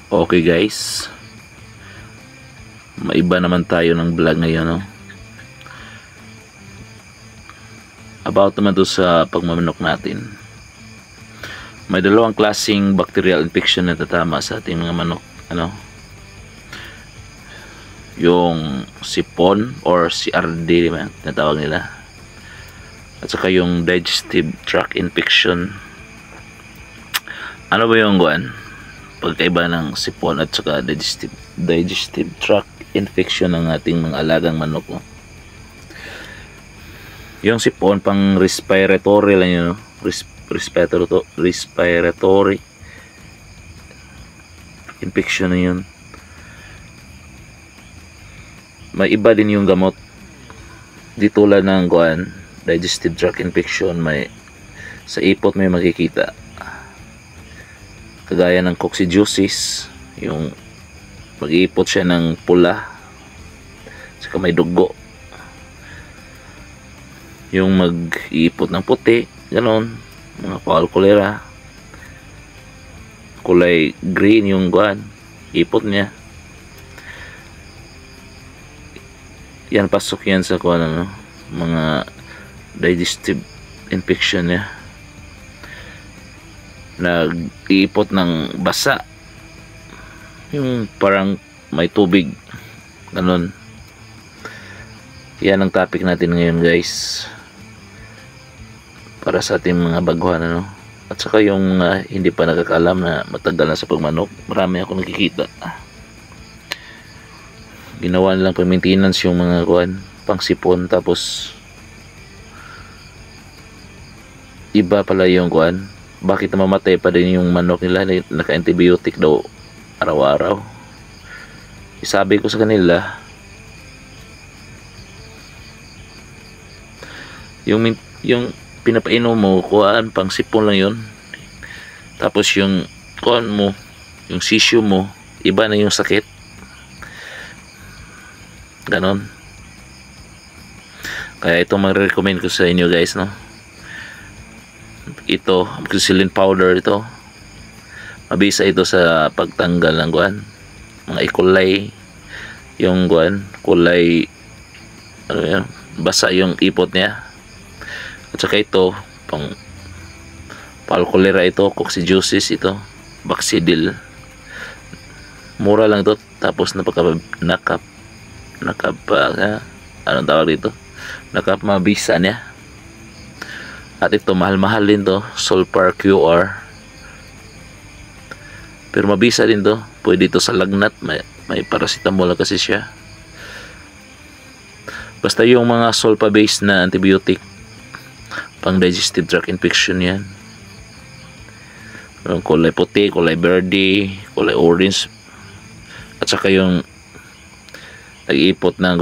Okay guys, maiba naman tayo ng vlog ngayon, no? About naman to sa pagmamanok natin. May dalawang klaseng bacterial infection na tatama sa ating mga manok, ano? Yung sipon or CRD naman tinatawag nila, at saka yung digestive tract infection. Ano ba yung pagkaiba ng sipon at saka digestive tract infection ng ating mga alagang manok, no? Yung sipon pang respiratory lang yun, no? Respiratory infection na yun. May iba din yung gamot di tulad ng digestive tract infection. May sa ipot may makikita, kagaya ng coccidiosis, yung mag-iipot siya ng pula, saka may dugo. Yung mag-iipot ng puti, ganon, mga foul cholera, kulay green yung ipot niya. Yan, pasok yan sa mga digestive infection niya. Nag-iipot ng basa, yung parang may tubig, ganon. Yan ang topic natin ngayon guys, para sa ating mga baguhan, ano? At saka yung hindi pa nakakaalam na matagal na sa pagmanok, marami ako nakikita ginawa nilang pang-maintenance yung mga pang sipon, tapos iba pala yung bakit namamatay pa din yung manok nila, naka-antibiotic daw araw-araw. Isabi ko sa kanila, yung pinapainom mo pang sipon lang yun, tapos yung mo, yung sisyo mo, iba na yung sakit, ganon. Kaya ito mag-recommend ko sa inyo guys, no? Ito, amoxicillin powder, ito mabisa ito sa pagtanggal ng mga E. coli, yung kulay, ano yan, basa yung ipot niya. At saka ito pang foul cholera, ito coccidiosis, ito Baxidil. Mura lang ito, tapos anong tawag dito, mabisa niya. At ito mahal-mahal din to, Sulfur QR, pero mabisa din to. Pwede ito sa lagnat, may paracetamol kasi siya. Basta yung mga sulfa based na antibiotic pang digestive tract infection, yan. Yung kulay puti, kulay verde, kulay orange, at saka yung nag-iipot ng